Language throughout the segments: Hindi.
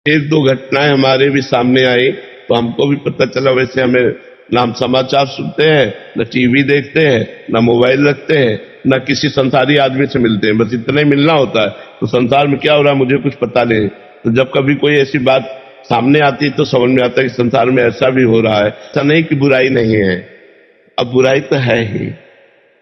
एक दो घटनाएं हमारे भी सामने आई तो हमको भी पता चला। वैसे हमें ना हम समाचार सुनते हैं, न टीवी देखते हैं, न मोबाइल रखते हैं, न किसी संसारी आदमी से मिलते हैं, बस इतना ही मिलना होता है। तो संसार में क्या हो रहा है मुझे कुछ पता नहीं। तो जब कभी कोई ऐसी बात सामने आती है तो समझ में आता है कि संसार में ऐसा भी हो रहा है। ऐसा नहीं कि बुराई नहीं है, अब बुराई तो है ही,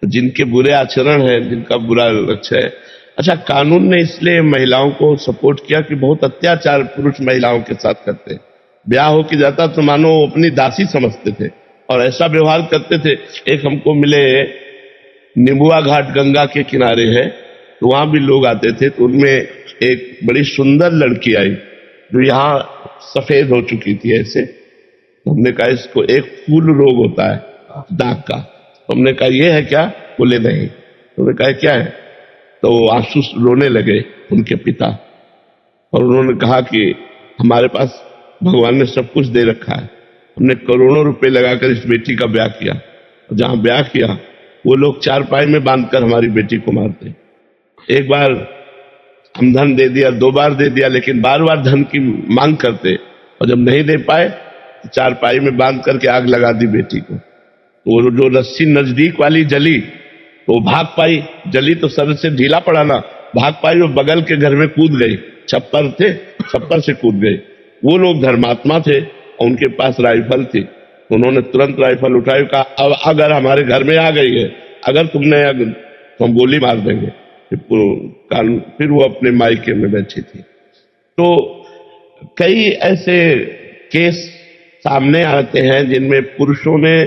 जिनके बुरे आचरण है, जिनका बुरा लक्ष्य है। अच्छा, कानून ने इसलिए महिलाओं को सपोर्ट किया कि बहुत अत्याचार पुरुष महिलाओं के साथ करते हैं। ब्याह हो के जाता तो मानो अपनी दासी समझते थे और ऐसा व्यवहार करते थे। एक हमको मिले, निबुआ घाट गंगा के किनारे है, तो वहां भी लोग आते थे। तो उनमें एक बड़ी सुंदर लड़की आई जो यहाँ सफेद हो चुकी थी ऐसे। तो हमने कहा इसको एक फूल रोग होता है दाग का। तो हमने कहा ये है क्या? बोले नहीं। तो उन्होंने कहा क्या है? तो आंसू रोने लगे उनके पिता, और उन्होंने कहा कि हमारे पास भगवान ने सब कुछ दे रखा है, हमने करोड़ों रुपए लगाकर इस बेटी का ब्याह किया, और जहां ब्याह किया वो लोग चारपाई में बांधकर हमारी बेटी को मारते। एक बार हम धन दे दिया, दो बार दे दिया, लेकिन बार बार धन की मांग करते, और जब नहीं दे पाए तो चारपाई में बांध करके आग लगा दी बेटी को। तो जो रस्सी नजदीक वाली जली तो वो भाग पाई, जली तो सर से ढीला पड़ा ना, भाग पाई, वो बगल के घर में कूद गई। छप्पर थे, छप्पर से कूद गई। वो लोग धर्मात्मा थे और उनके पास राइफल थी। उन्होंने तुरंत राइफल उठाई, कहा अब अगर हमारे घर में आ गई है, अगर तुमने तो हम गोली मार देंगे। फिर वो अपने मायके में बैठी थी। तो कई ऐसे केस सामने आते हैं जिनमें पुरुषों ने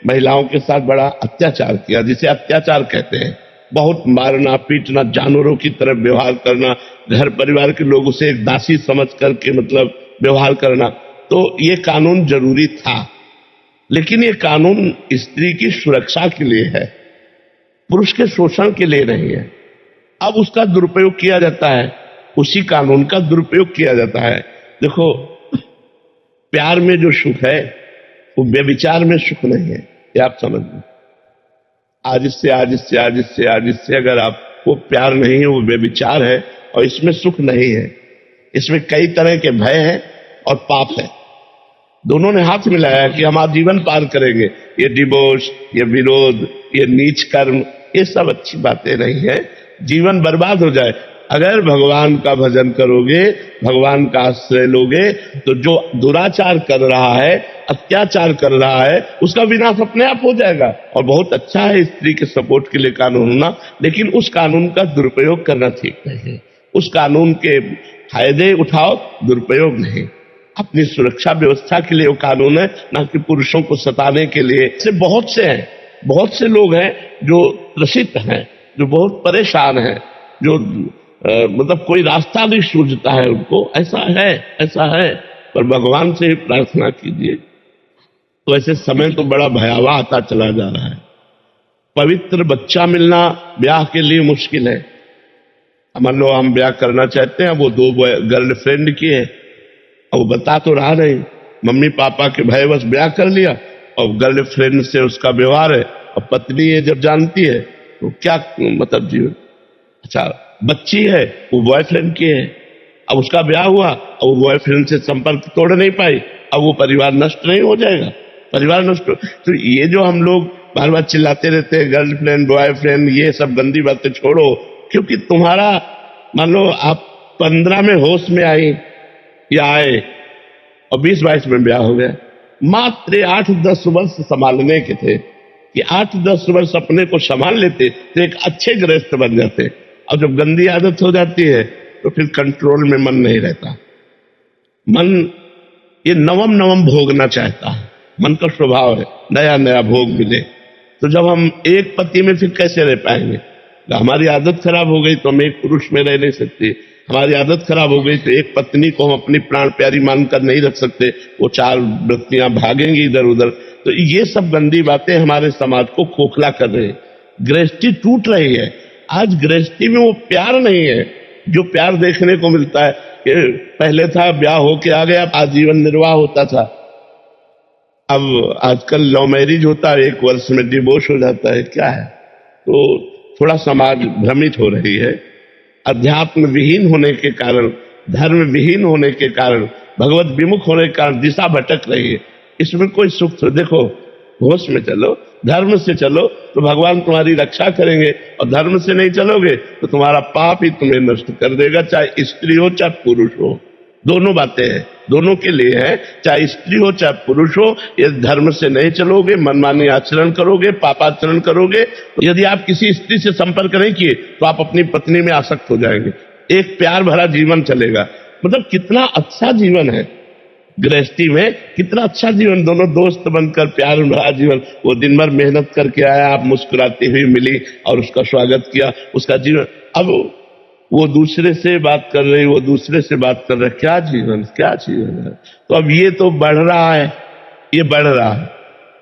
महिलाओं के साथ बड़ा अत्याचार किया, जिसे अत्याचार कहते हैं। बहुत मारना पीटना, जानवरों की तरह व्यवहार करना, घर परिवार के लोगों से एक दासी समझ करके मतलब व्यवहार करना। तो ये कानून जरूरी था, लेकिन ये कानून स्त्री की सुरक्षा के लिए है, पुरुष के शोषण के लिए नहीं है। अब उसका दुरुपयोग किया जाता है, उसी कानून का दुरुपयोग किया जाता है। देखो, प्यार में जो सुख है वो व्यभिचार में सुख नहीं है, ये आप समझ लो। आज इससे अगर आपको प्यार नहीं है वो व्यभिचार है, और इसमें सुख नहीं है। इसमें कई तरह के भय हैं और पाप है। दोनों ने हाथ मिलाया कि हम आजीवन पार करेंगे। ये डिवोर्स, ये विरोध, ये नीच कर्म, ये सब अच्छी बातें नहीं है, जीवन बर्बाद हो जाए। अगर भगवान का भजन करोगे, भगवान का आश्रय लोगे, तो जो दुराचार कर रहा है, अत्याचार कर रहा है, उसका विनाश अपने आप हो जाएगा। और बहुत अच्छा है स्त्री के सपोर्ट के लिए कानून होना, लेकिन उस कानून का दुरुपयोग करना ठीक नहीं है। उस कानून के फायदे उठाओ, दुरुपयोग नहीं। अपनी सुरक्षा व्यवस्था के लिए वो कानून है, ना कि पुरुषों को सताने के लिए। ऐसे बहुत से हैं, बहुत से लोग हैं जो त्रसित हैं, जो बहुत परेशान हैं, जो मतलब कोई रास्ता नहीं सूझता है उनको। ऐसा है। पर भगवान से ही प्रार्थना कीजिए। तो ऐसे समय तो बड़ा भयावह आता चला जा रहा है। पवित्र बच्चा मिलना ब्याह के लिए मुश्किल है। मान लो हम ब्याह करना चाहते हैं, वो दो गर्लफ्रेंड की है, और वो बता तो रहा नहीं, मम्मी पापा के भयवश ब्याह कर लिया, और गर्लफ्रेंड से उसका व्यवहार है, और पत्नी ये जब जानती है तो क्या मतलब जीवन। अच्छा, बच्ची है, वो बॉयफ्रेंड की है, अब उसका ब्याह हुआ और वो बॉयफ्रेंड से संपर्क तोड़ नहीं पाई, अब वो परिवार नष्ट नहीं हो जाएगा? परिवार नष्ट हो। तो ये जो हम लोग बार बार चिल्लाते रहते हैं गर्लफ्रेंड बॉयफ्रेंड, ये सब गंदी बातें छोड़ो। क्योंकि तुम्हारा मान लो आप 15 में होश में आई या आए और 20-22 में ब्याह हो गया, मात्र 8-10 वर्ष संभालने के थे, कि 8-10 वर्ष अपने को संभाल लेते तो एक अच्छे गृहस्थ बन जाते। और जब गंदी आदत हो जाती है तो फिर कंट्रोल में मन नहीं रहता। मन ये नवम भोगना चाहता है, मन का स्वभाव है नया नया भोग मिले। तो जब हम एक पति में फिर कैसे रह पाएंगे? हमारी आदत खराब हो गई तो हम एक पुरुष में रह नहीं सकते। हमारी आदत खराब हो गई तो एक पत्नी को हम अपनी प्राण प्यारी मानकर नहीं रख सकते, वो 4 वृत्तियां भागेंगी इधर उधर। तो ये सब गंदी बातें हमारे समाज को खोखला कर रही है, गृहस्थी टूट रही है। आज गृहस्थी में वो प्यार नहीं है जो प्यार देखने को मिलता है। कि पहले था ब्याह होके आ गया, आजीवन निर्वाह होता था। अब आजकल लव मैरिज होता है, 1 वर्ष में डिवोर्स हो जाता है। क्या है? तो थोड़ा समाज भ्रमित हो रही है। अध्यात्म विहीन होने के कारण धर्म विहीन होने के कारण, भगवत विमुख होने के कारण दिशा भटक रही है। इसमें कोई सुख तो देखो, होश में चलो, धर्म से चलो तो भगवान तुम्हारी रक्षा करेंगे, और धर्म से नहीं चलोगे तो तुम्हारा पाप ही तुम्हें नष्ट कर देगा, चाहे स्त्री हो चाहे पुरुष हो। दोनों बातें हैं, दोनों के लिए है, चाहे स्त्री हो चाहे पुरुष हो। यदि धर्म से नहीं चलोगे, मनमानी आचरण करोगे, पापाचरण करोगे, तो यदि आप किसी स्त्री से संपर्क नहीं किए तो आप अपनी पत्नी में आसक्त हो जाएंगे। एक प्यार भरा जीवन चलेगा, मतलब कितना अच्छा जीवन है गृहस्थी में, कितना अच्छा जीवन, दोनों दोस्त बनकर प्यार भरा जीवन। वो दिन भर मेहनत करके आया, आप मुस्कुराती हुई मिली और उसका स्वागत किया, उसका जीवन। अब वो दूसरे से बात कर रही, वो दूसरे से बात कर रहा है, क्या जीवन, क्या जीवन है। तो अब ये तो बढ़ रहा है, ये बढ़ रहा है।